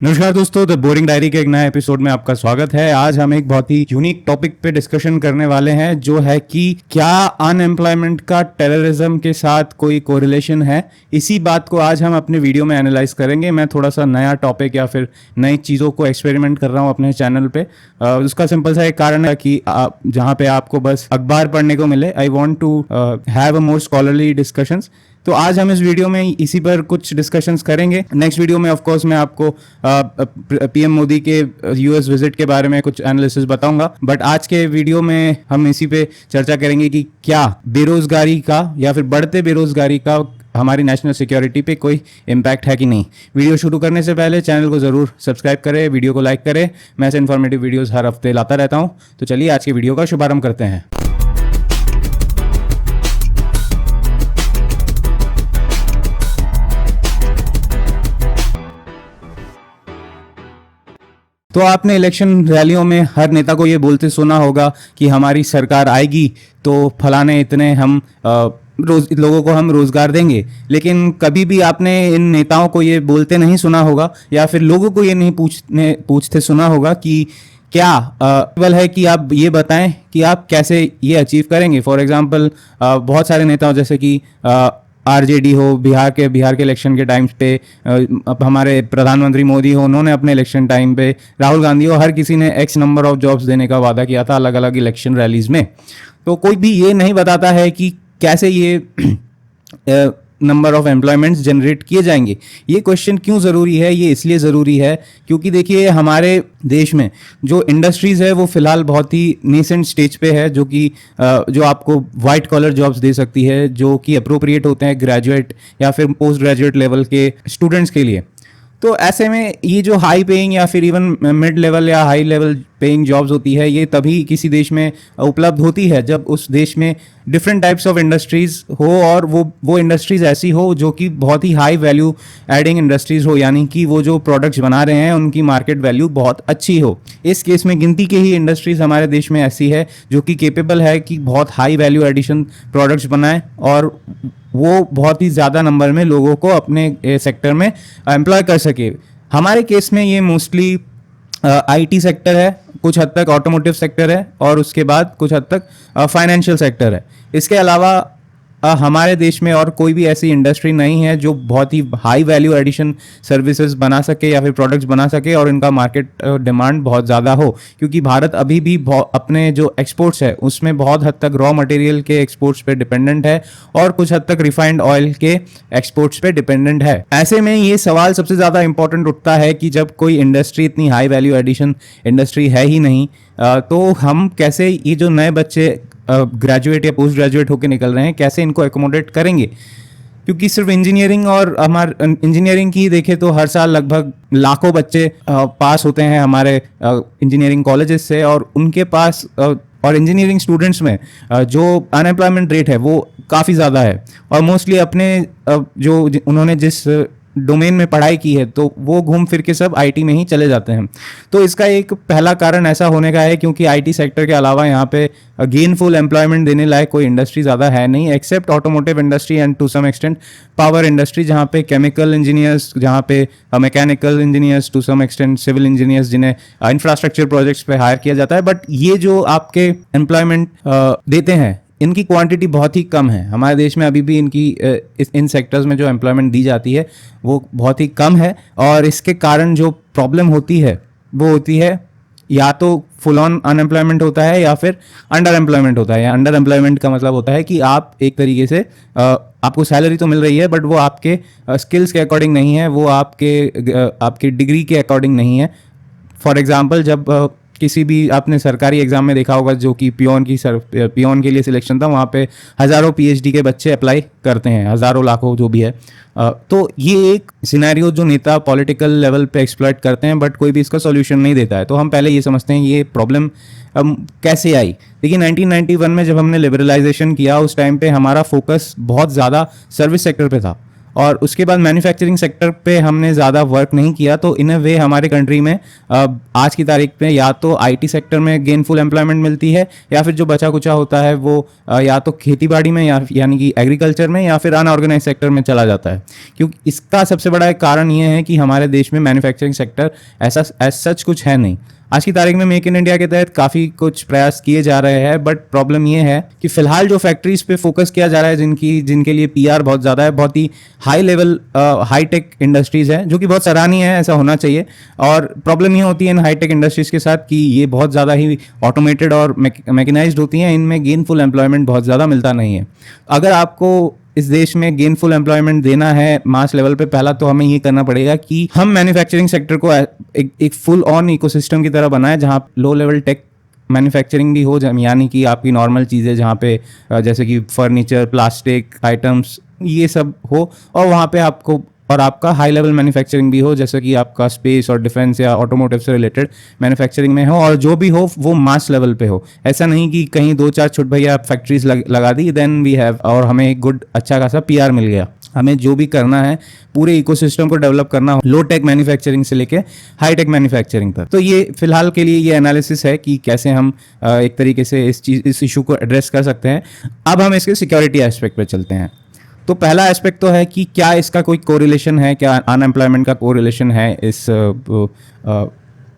नमस्कार दोस्तों, the boring diary के एक नए एपिसोड में आपका स्वागत है। आज हम एक बहुत ही यूनिक टॉपिक पे डिस्कशन करने वाले हैं, जो है कि क्या अनएम्प्लॉयमेंट का टेररिज्म के साथ कोई कोरिलेशन है। इसी बात को आज हम अपने वीडियो में एनालाइज करेंगे। मैं थोड़ा सा नया टॉपिक या फिर नई चीज़ों को एक्सपेरिमेंट कर रहा हूँ अपने चैनल पे। उसका सिंपल सा एक कारण है कि जहाँ पे आपको बस अखबार पढ़ने को मिले, I want to have a more scholarly discussions. तो आज हम इस वीडियो में इसी पर कुछ डिस्कशंस करेंगे। नेक्स्ट वीडियो में ऑफ कोर्स मैं आपको पीएम मोदी के यूएस विजिट के बारे में कुछ एनालिसिस बताऊंगा, बट आज के वीडियो में हम इसी पे चर्चा करेंगे कि क्या बेरोजगारी का या फिर बढ़ते बेरोजगारी का हमारी नेशनल सिक्योरिटी पे कोई इम्पैक्ट है कि नहीं। वीडियो शुरू करने से पहले चैनल को ज़रूर सब्सक्राइब करें, वीडियो को लाइक करें। मैं ऐसे इन्फॉर्मेटिव वीडियोज़ हर हफ्ते लाता रहता हूँ। तो चलिए आज के वीडियो का शुभारंभ करते हैं। तो आपने इलेक्शन रैलियों में हर नेता को ये बोलते सुना होगा कि हमारी सरकार आएगी तो फलाने इतने हम लोगों को हम रोजगार देंगे। लेकिन कभी भी आपने इन नेताओं को ये बोलते नहीं सुना होगा, या फिर लोगों को ये नहीं पूछते सुना होगा कि क्या पॉसिबल है कि आप ये बताएं कि आप कैसे ये अचीव करेंगे। फॉर एग्जांपल बहुत सारे नेताओं जैसे कि आरजेडी हो, बिहार के इलेक्शन के टाइम्स पे अब हमारे प्रधानमंत्री मोदी हो, उन्होंने अपने इलेक्शन टाइम पे, राहुल गांधी हो, हर किसी ने एक्स नंबर ऑफ जॉब्स देने का वादा किया था अलग अलग इलेक्शन रैलीज में। तो कोई भी ये नहीं बताता है कि कैसे ये नंबर ऑफ एम्प्लॉयमेंट्स जनरेट किए जाएंगे। ये क्वेश्चन क्यों ज़रूरी है? ये इसलिए ज़रूरी है क्योंकि देखिए हमारे देश में जो इंडस्ट्रीज़ है वो फ़िलहाल बहुत ही नेसेंट स्टेज पे है, जो आपको वाइट कॉलर जॉब्स दे सकती है, जो कि अप्रोप्रिएट होते हैं ग्रेजुएट या फिर पोस्ट ग्रेजुएट लेवल के स्टूडेंट्स के लिए। तो ऐसे में ये जो हाई पेइंग या फिर इवन मिड लेवल या हाई लेवल पेइंग जॉब्स होती है, ये तभी किसी देश में उपलब्ध होती है जब उस देश में डिफरेंट टाइप्स ऑफ इंडस्ट्रीज हो, और वो इंडस्ट्रीज ऐसी हो जो कि बहुत ही हाई वैल्यू एडिंग इंडस्ट्रीज हो, यानी कि वो जो प्रोडक्ट्स बना रहे हैं उनकी मार्केट वैल्यू बहुत अच्छी हो। इस केस में गिनती के ही इंडस्ट्रीज हमारे देश में ऐसी है जो कि केपेबल है कि बहुत हाई वैल्यू एडिशन प्रोडक्ट्स बनाए और वो बहुत ही ज़्यादा नंबर में लोगों को अपने सेक्टर में एम्प्लॉय कर सके। हमारे केस में ये मोस्टली आईटी सेक्टर है, कुछ हद तक ऑटोमोटिव सेक्टर है, और उसके बाद कुछ हद तक फाइनेंशियल सेक्टर है। इसके अलावा हमारे देश में और कोई भी ऐसी इंडस्ट्री नहीं है जो बहुत ही हाई वैल्यू एडिशन सर्विसेज बना सके या फिर प्रोडक्ट्स बना सके और इनका मार्केट डिमांड बहुत ज़्यादा हो, क्योंकि भारत अभी भी अपने जो एक्सपोर्ट्स है उसमें बहुत हद तक रॉ मटेरियल के एक्सपोर्ट्स पे डिपेंडेंट है और कुछ हद तक रिफाइंड ऑयल के एक्सपोर्ट्स पे डिपेंडेंट है। ऐसे में ये सवाल सबसे ज़्यादा इंपॉर्टेंट उठता है कि जब कोई इंडस्ट्री इतनी हाई वैल्यू एडिशन इंडस्ट्री है ही नहीं, तो हम कैसे ये जो नए बच्चे ग्रेजुएट या पोस्ट ग्रेजुएट होकर निकल रहे हैं, कैसे इनको एकोमोडेट करेंगे। क्योंकि सिर्फ इंजीनियरिंग और इंजीनियरिंग की देखें तो हर साल लगभग लाखों बच्चे पास होते हैं हमारे इंजीनियरिंग कॉलेजेस से, और उनके पास और इंजीनियरिंग स्टूडेंट्स में जो अनएम्प्लॉयमेंट रेट है वो काफ़ी ज़्यादा है, और मोस्टली अपने जो उन्होंने जिस डोमेन में पढ़ाई की है तो वो घूम फिर के सब आईटी में ही चले जाते हैं। तो इसका एक पहला कारण ऐसा होने का है क्योंकि आईटी सेक्टर के अलावा यहाँ पे गेनफुल एम्प्लॉयमेंट देने लायक कोई इंडस्ट्री ज़्यादा है नहीं, except automotive industry and to some extent power industry, जहाँ पे केमिकल इंजीनियर्स, जहाँ पे mechanical engineers, to some extent civil engineers, जिन्हें इंफ्रास्ट्रक्चर प्रोजेक्ट्स पे हायर किया जाता है। बट ये जो आपके एम्प्लॉयमेंट देते हैं इनकी क्वांटिटी बहुत ही कम है। हमारे देश में अभी भी इन सेक्टर्स में जो एम्प्लॉयमेंट दी जाती है वो बहुत ही कम है, और इसके कारण जो प्रॉब्लम होती है वो होती है या तो फुल ऑन अनएम्प्लॉयमेंट होता है या फिर अंडर एम्प्लॉयमेंट होता है। अंडर एम्प्लॉयमेंट का मतलब होता है कि आप एक तरीके से आपको सैलरी तो मिल रही है बट वो आपके स्किल्स के अकॉर्डिंग नहीं है, वो आपके डिग्री के अकॉर्डिंग नहीं है। फॉर एग्जाम्पल, जब किसी भी आपने सरकारी एग्जाम में देखा होगा जो कि पियोन के लिए सिलेक्शन था, वहाँ पे हज़ारों पीएचडी के बच्चे अप्लाई करते हैं, हज़ारों लाखों जो भी है। तो ये एक सिनेरियो जो नेता पॉलिटिकल लेवल पे एक्सप्लॉइट करते हैं, बट कोई भी इसका सॉल्यूशन नहीं देता है। तो हम पहले ये समझते हैं ये प्रॉब्लम कैसे आई। देखिए 1991 में जब हमने लिबरलाइजेशन किया, उस टाइम पे हमारा फोकस बहुत ज़्यादा सर्विस सेक्टर पे था, और उसके बाद मैन्युफैक्चरिंग सेक्टर पे हमने ज़्यादा वर्क नहीं किया। तो इन अ वे हमारे कंट्री में आज की तारीख में या तो आईटी सेक्टर में गेनफुल एम्प्लॉयमेंट मिलती है, या फिर जो बचा कुचा होता है वो या तो खेती बाड़ी में या यानी कि एग्रीकल्चर में, या फिर अनऑर्गेनाइज सेक्टर में चला जाता है। क्योंकि इसका सबसे बड़ा एक कारण ये है कि हमारे देश में मैन्युफैक्चरिंग सेक्टर ऐसा एज सच कुछ है नहीं। आज की तारीख में मेक इन इंडिया के तहत काफ़ी कुछ प्रयास किए जा रहे हैं, बट प्रॉब्लम ये है कि फिलहाल जो फैक्ट्रीज पे फोकस किया जा रहा है जिनके लिए पीआर बहुत ज़्यादा है, बहुत ही high level high tech industries है, जो कि बहुत सराहनीय है, ऐसा होना चाहिए। और प्रॉब्लम ये होती है इन हाई टेक इंडस्ट्रीज़ के साथ कि ये बहुत ज़्यादा ही ऑटोमेटेड और मैकेनाइज्ड होती हैं, इनमें गेनफुल एम्प्लॉयमेंट बहुत ज़्यादा मिलता नहीं है। अगर आपको इस देश में गेनफुल एम्प्लॉयमेंट देना है मास लेवल पे, पहला तो हमें ये करना पड़ेगा कि हम मैन्युफैक्चरिंग सेक्टर को एक फुल ऑन इकोसिस्टम की तरह बनाएं, जहां लो लेवल टेक मैन्युफैक्चरिंग भी हो, यानी कि आपकी नॉर्मल चीज़ें जहाँ पे जैसे कि फर्नीचर, प्लास्टिक आइटम्स, ये सब हो, और वहाँ पे आपका हाई लेवल मैन्युफैक्चरिंग भी हो, जैसे कि आपका स्पेस और डिफेंस या ऑटोमोटिव से रिलेटेड मैन्युफैक्चरिंग में हो, और जो भी हो वो मास लेवल पे हो। ऐसा नहीं कि कहीं 2-4 छुट भैया फैक्ट्रीज लगा दी देन वी हैव और हमें एक गुड अच्छा खासा पीआर मिल गया। हमें जो भी करना है पूरे इकोसिस्टम को डेवलप करना हो, लो टेक मैन्युफैक्चरिंग से लेके हाई टेक मैन्युफैक्चरिंग तक। तो ये फिलहाल के लिए ये एनालिसिस है कि कैसे हम एक तरीके से इस इशू को एड्रेस कर सकते हैं। अब हम इसके सिक्योरिटी एस्पेक्ट पे चलते हैं। तो पहला एस्पेक्ट तो है कि क्या इसका कोई कोरिलेशन है, क्या अनएम्प्लॉयमेंट का कोरिलेशन है इस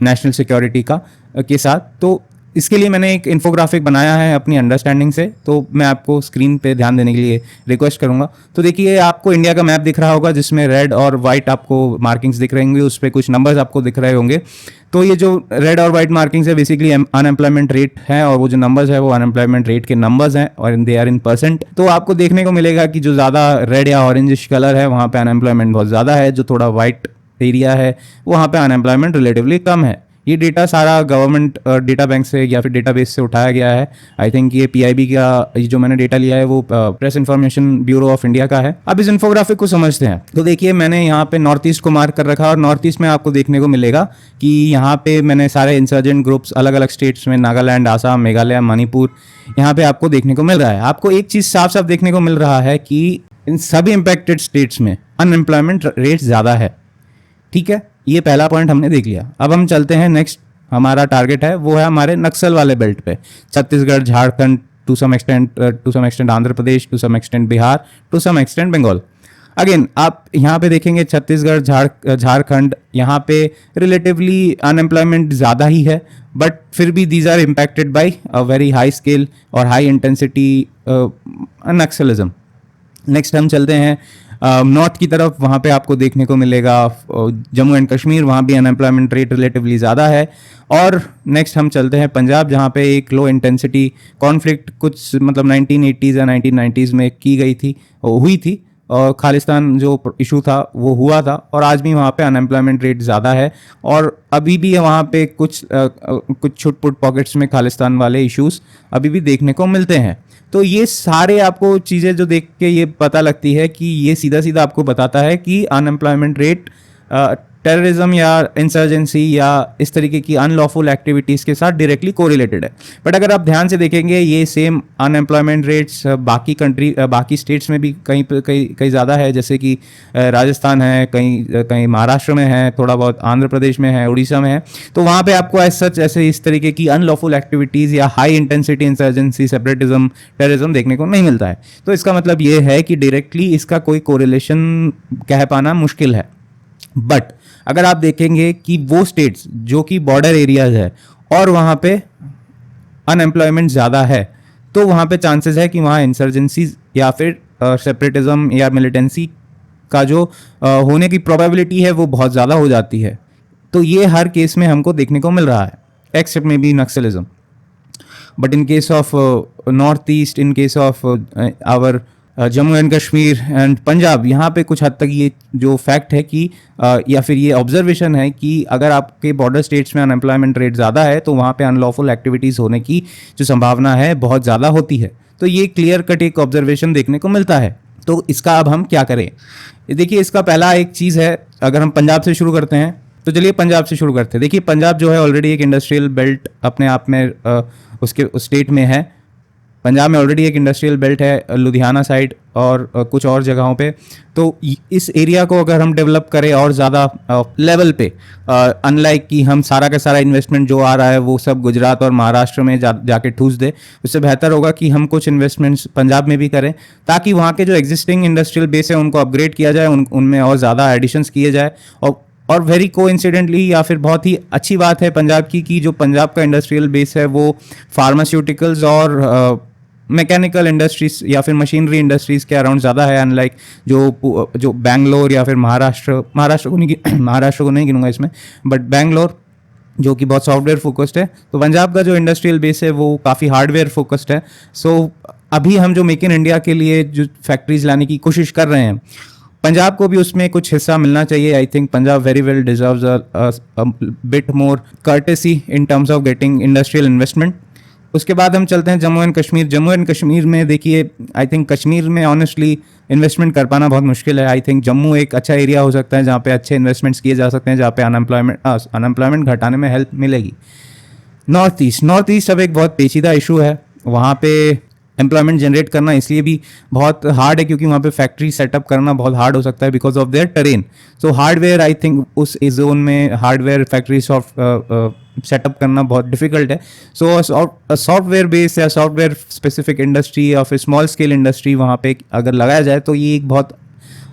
नेशनल सिक्योरिटी का के साथ। तो इसके लिए मैंने एक इन्फोग्राफिक बनाया है अपनी अंडरस्टैंडिंग से, तो मैं आपको स्क्रीन पे ध्यान देने के लिए रिक्वेस्ट करूंगा। तो देखिए, आपको इंडिया का मैप दिख रहा होगा जिसमें रेड और वाइट आपको मार्किंग्स दिख रहे होंगे, उस पर कुछ नंबर्स आपको दिख रहे होंगे। तो ये जो रेड और वाइट मार्किंग्स है बेसिकली अनएम्प्लॉयमेंट रेट है, और वो जो नंबर्स है वो अनएम्प्लॉयमेंट रेट के नंबर्स हैं, और दे आर इन परसेंट। तो आपको देखने को मिलेगा कि जो ज़्यादा रेड या ऑरेंजिश कलर है वहाँ पे अनएम्प्लॉयमेंट बहुत ज़्यादा है, जो थोड़ा वाइट एरिया है वहाँ पे अनएम्प्लॉयमेंट रिलेटिवली कम है। ये डेटा सारा गवर्नमेंट डेटा बैंक से या फिर डेटाबेस से उठाया गया है। आई थिंक ये पीआईबी का जो मैंने डेटा लिया है वो press information bureau of India का है। अब इस इन्फोग्राफिक को समझते हैं। तो देखिए, मैंने यहाँ पे नॉर्थ ईस्ट को मार्क कर रखा है, और नॉर्थ ईस्ट में आपको देखने को मिलेगा कि यहाँ पे मैंने सारे इंसर्जेंट ग्रुप्स अलग अलग स्टेट्स में, नागालैंड, आसाम, मेघालय, मणिपुर, यहाँ पे आपको देखने को मिल रहा है। आपको एक चीज़ साफ साफ देखने को मिल रहा है कि इन सभी इम्पैक्टेड स्टेट्स में अनएम्प्लॉयमेंट रेट ज़्यादा है। ठीक है, ये पहला पॉइंट हमने देख लिया। अब हम चलते हैं नेक्स्ट, हमारा टारगेट है वो है हमारे नक्सल वाले बेल्ट पे, Chhattisgarh, Jharkhand, to some extent Andhra Pradesh, to some extent Bihar, to some extent Bengal. Again आप यहाँ पे देखेंगे छत्तीसगढ़, झारखंड, यहाँ पे रिलेटिवली अनएम्प्लॉयमेंट ज़्यादा ही है, बट फिर भी these are impacted by a very high scale और हाई इंटेंसिटी नक्सलिज्म। नेक्स्ट हम चलते हैं नॉर्थ की तरफ। वहाँ पे आपको देखने को मिलेगा जम्मू एंड कश्मीर, वहाँ भी अनएम्प्लॉयमेंट रेट रिलेटिवली ज़्यादा है। और नेक्स्ट हम चलते हैं पंजाब, जहाँ पे एक लो इंटेंसिटी कॉन्फ्लिक्ट कुछ मतलब 1980s या 1990s में हुई थी, और खालिस्तान जो इशू था वो हुआ था, और आज भी वहाँ पे अनएम्प्लॉयमेंट रेट ज़्यादा है, और अभी भी वहाँ पे कुछ छुटपुट पॉकेट्स में खालिस्तान वाले इश्यूज अभी भी देखने को मिलते हैं। तो ये सारे आपको चीज़ें जो देख के ये पता लगती है कि ये सीधा सीधा आपको बताता है कि अनएम्प्लॉयमेंट रेट टेररिज्म या इंसर्जेंसी या इस तरीके की अनलॉफुल एक्टिविटीज़ के साथ डायरेक्टली कोरिलेटेड है। बट अगर आप ध्यान से देखेंगे, ये सेम अनएम्प्लॉयमेंट रेट्स बाकी स्टेट्स में भी कहीं ज़्यादा है, जैसे कि राजस्थान है, कहीं महाराष्ट्र में है, थोड़ा बहुत आंध्र प्रदेश में है, उड़ीसा में है। तो वहाँ पे आपको ऐसे इस तरीके की अनलॉफुल एक्टिविटीज़ या high intensity insurgency, separatism, terrorism देखने को नहीं मिलता है। तो इसका मतलब ये है कि डायरेक्टली इसका कोई कोरिलेशन कह पाना मुश्किल है। बट अगर आप देखेंगे कि वो स्टेट्स जो कि बॉर्डर एरियाज है और वहाँ पे अनएम्प्लॉयमेंट ज़्यादा है, तो वहाँ पे चांसेस है कि वहाँ इंसर्जेंसीज या फिर सेपरेटिज्म या मिलिटेंसी का जो होने की प्रोबेबिलिटी है वो बहुत ज़्यादा हो जाती है। तो ये हर केस में हमको देखने को मिल रहा है, except may be Naxalism. But in case of north east, in case of our Jammu and Kashmir and Punjab, यहाँ पे कुछ हद तक ये जो फैक्ट है कि या फिर ये ऑब्जर्वेशन है कि अगर आपके बॉर्डर स्टेट्स में अनएम्प्लॉयमेंट रेट ज़्यादा है तो वहाँ पे अनलॉफुल एक्टिविटीज़ होने की जो संभावना है बहुत ज़्यादा होती है। तो ये क्लियर कट एक ऑब्जर्वेशन देखने को मिलता है। तो इसका अब हम क्या करें? देखिए, इसका पहला एक चीज़ है, अगर हम पंजाब से शुरू करते हैं तो चलिए पंजाब से शुरू करते हैं। देखिए, पंजाब जो है ऑलरेडी एक इंडस्ट्रियल बेल्ट अपने आप में उसके उस स्टेट में है, पंजाब में ऑलरेडी एक इंडस्ट्रियल बेल्ट है लुधियाना साइड और कुछ और जगहों पे। तो इस एरिया को अगर हम डेवलप करें और ज़्यादा लेवल पे, अनलाइक कि हम सारा का सारा इन्वेस्टमेंट जो आ रहा है वो सब गुजरात और महाराष्ट्र में जाके ठूस दे, उससे बेहतर होगा कि हम कुछ इन्वेस्टमेंट्स पंजाब में भी करें, ताकि वहाँ के जो एग्जिस्टिंग इंडस्ट्रियल बेस है उनको अपग्रेड किया जाए, उनमें और ज़्यादा एडिशंस किए जाए। और वेरी कोइंसिडेंटली या फिर बहुत ही अच्छी बात है पंजाब की कि जो पंजाब का इंडस्ट्रियल बेस है वो फार्मास्यूटिकल्स और मैकेनिकल इंडस्ट्रीज या फिर मशीनरी इंडस्ट्रीज के अराउंड ज़्यादा है, अनलाइक जो बैंगलोर या फिर महाराष्ट्र को नहीं गिनूंगा इसमें, बट बैंगलोर जो कि बहुत सॉफ्टवेयर फोकस्ड है। तो पंजाब का जो इंडस्ट्रियल बेस है वो काफ़ी हार्डवेयर फोकस्ड है। सो अभी हम जो मेक इन इंडिया के लिए जो फैक्ट्रीज लाने की कोशिश कर रहे हैं, पंजाब को भी उसमें कुछ हिस्सा मिलना चाहिए। I think Punjab very well deserves a bit more courtesy in terms of getting industrial investment. उसके बाद हम चलते हैं जम्मू एंड कश्मीर। जम्मू एंड कश्मीर में देखिए, आई थिंक कश्मीर में ऑनेस्टली इन्वेस्टमेंट कर पाना बहुत मुश्किल है। आई थिंक जम्मू एक अच्छा एरिया हो सकता है जहाँ पे अच्छे इन्वेस्टमेंट्स किए जा सकते हैं, जहाँ पे अनएम्प्लॉयमेंट घटाने में हेल्प मिलेगी। नॉर्थ ईस्ट अब एक बहुत पेचीदा इशू है। वहाँ पे एम्प्लॉयमेंट जनरेट करना इसलिए भी बहुत हार्ड है क्योंकि वहाँ पे फैक्ट्री सेटअप करना बहुत हार्ड हो सकता है because of their terrain. So hardware, I think उस जोन में हार्डवेयर फैक्ट्री सेटअप करना बहुत डिफिकल्ट है। सो सॉफ्टवेयर बेस या सॉफ्टवेयर स्पेसिफिक इंडस्ट्री या फिर स्मॉल स्केल इंडस्ट्री वहाँ पे अगर लगाया जाए तो ये एक बहुत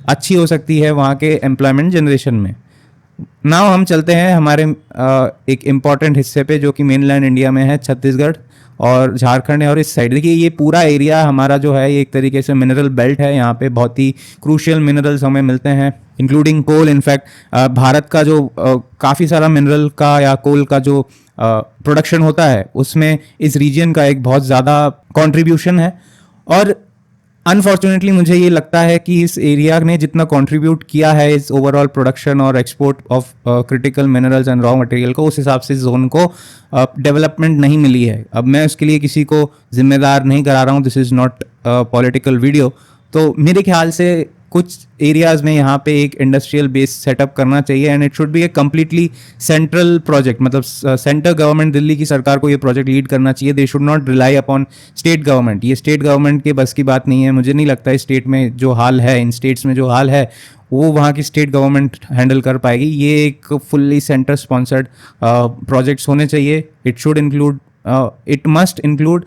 अच्छी हो सकती है वहाँ के एम्प्लॉयमेंट जनरेशन में। नाउ हम चलते हैं हमारे एक इम्पॉर्टेंट हिस्से पे जो कि मेनलैंड इंडिया में है, छत्तीसगढ़ और झारखंड है। और इस साइड देखिए ये पूरा एरिया हमारा जो है ये एक तरीके से मिनरल बेल्ट है। यहाँ पे बहुत ही क्रूशियल मिनरल्स हमें मिलते हैं, इंक्लूडिंग कोल। इनफैक्ट भारत का जो काफ़ी सारा मिनरल का या कोल का जो प्रोडक्शन होता है उसमें इस रीजन का एक बहुत ज़्यादा कॉन्ट्रीब्यूशन है। और अनफॉर्चुनेटली मुझे ये लगता है कि इस एरिया ने जितना कंट्रीब्यूट किया है इस ओवरऑल प्रोडक्शन और export of critical minerals and raw material को, उस हिसाब से जोन को डेवलपमेंट नहीं मिली है। अब मैं उसके लिए किसी को जिम्मेदार नहीं करा रहा हूँ, this is not political video. तो मेरे ख्याल से कुछ एरियाज़ में यहाँ पे एक इंडस्ट्रियल बेस सेटअप करना चाहिए and it should be a completely central project. मतलब सेंट्रल गवर्नमेंट, दिल्ली की सरकार को ये प्रोजेक्ट लीड करना चाहिए। They should not rely upon state government. ये स्टेट गवर्नमेंट के बस की बात नहीं है। मुझे नहीं लगता है स्टेट में जो हाल है, इन स्टेट्स में जो हाल है वो वहाँ की स्टेट गवर्नमेंट हैंडल कर पाएगी। ये एक फुल्ली सेंटर स्पॉन्सर्ड प्रोजेक्ट्स होने चाहिए। It should include, it must include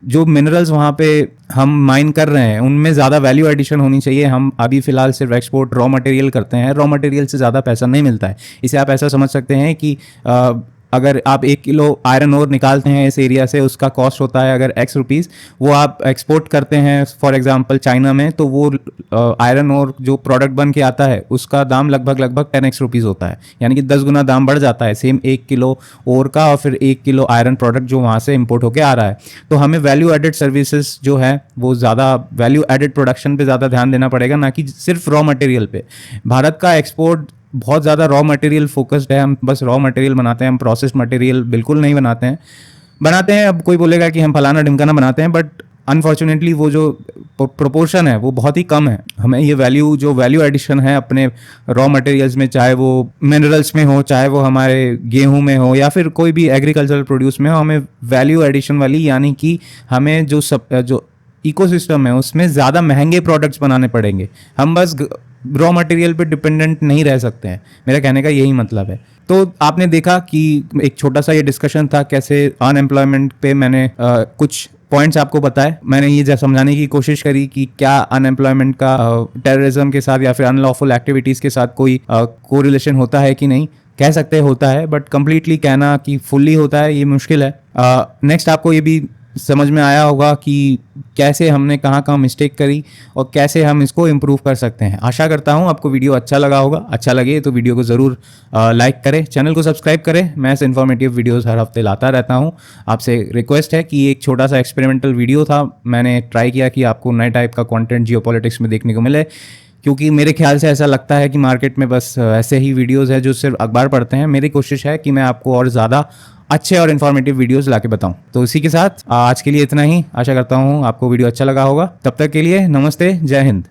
जो मिनरल्स वहाँ पे हम माइन कर रहे हैं उनमें ज़्यादा वैल्यू एडिशन होनी चाहिए। हम अभी फ़िलहाल सिर्फ एक्सपोर्ट रॉ मटेरियल करते हैं, रॉ मटेरियल से ज़्यादा पैसा नहीं मिलता है। इसे आप ऐसा समझ सकते हैं कि अगर आप 1 किलो आयरन ओर निकालते हैं इस एरिया से, उसका कॉस्ट होता है अगर X रुपीज़, वो आप एक्सपोर्ट करते हैं फॉर एग्जांपल चाइना में, तो वो आयरन ओर जो प्रोडक्ट बन के आता है उसका दाम लगभग 10x रुपीज़ होता है, यानी कि 10 गुना दाम बढ़ जाता है सेम 1 किलो ओर का और फिर 1 किलो आयरन प्रोडक्ट जो वहाँ से इम्पोर्ट होकर आ रहा है। तो हमें वैल्यू एडेड सर्विसेज जो है वो ज़्यादा वैल्यू एडेड प्रोडक्शन पे ज़्यादा ध्यान देना पड़ेगा, ना कि सिर्फ रॉ मटेरियल पे। भारत का एक्सपोर्ट बहुत ज़्यादा रॉ मटेरियल फोकस्ड है। हम बस रॉ मटेरियल बनाते हैं, हम प्रोसेस्ड मटेरियल बिल्कुल नहीं बनाते हैं। अब कोई बोलेगा कि हम फलाना ढिमकाना बनाते हैं, बट अनफॉर्चुनेटली वो जो प्रोपोर्शन है वो बहुत ही कम है। हमें ये वैल्यू एडिशन है अपने रॉ मटेरियल्स में, चाहे वो मिनरल्स में हो, चाहे वो हमारे गेहूं में हो या फिर कोई भी एग्रीकल्चरल प्रोड्यूस में हो, हमें वैल्यू एडिशन वाली, यानी कि हमें जो इकोसिस्टम है उसमें ज़्यादा महंगे प्रोडक्ट्स बनाने पड़ेंगे। हम बस रॉ मटेरियल पे डिपेंडेंट नहीं रह सकते हैं, मेरा कहने का यही मतलब है। तो आपने देखा कि एक छोटा सा ये डिस्कशन था कैसे अनएम्प्लॉयमेंट पे मैंने कुछ पॉइंट्स आपको बताए। मैंने ये समझाने की कोशिश करी कि क्या अनएम्प्लॉयमेंट का टेररिज्म के साथ या फिर अनलॉफुल एक्टिविटीज़ के साथ कोई कोरिलेशन होता है कि नहीं। कह सकते होता है, बट कंप्लीटली कहना कि फुल्ली होता है ये मुश्किल है। नेक्स्ट आपको ये भी समझ में आया होगा कि कैसे हमने कहाँ मिस्टेक करी और कैसे हम इसको इम्प्रूव कर सकते हैं। आशा करता हूँ आपको वीडियो अच्छा लगा होगा। अच्छा लगे तो वीडियो को ज़रूर लाइक करें, चैनल को सब्सक्राइब करें। मैं ऐसे इन्फॉर्मेटिव वीडियोस हर हफ्ते लाता रहता हूँ। आपसे रिक्वेस्ट है कि एक छोटा सा एक्सपेरिमेंटल वीडियो था, मैंने ट्राई किया कि आपको नए टाइप का कंटेंट जियोपॉलिटिक्स में देखने को मिले, क्योंकि मेरे ख्याल से ऐसा लगता है कि मार्केट में बस ऐसे ही वीडियोज़ है जो सिर्फ अखबार पढ़ते हैं। मेरी कोशिश है कि मैं आपको और ज़्यादा अच्छे और इन्फॉर्मेटिव वीडियोस लाके बताऊं। तो इसी के साथ आज के लिए इतना ही। आशा करता हूं आपको वीडियो अच्छा लगा होगा। तब तक के लिए नमस्ते, जय हिंद।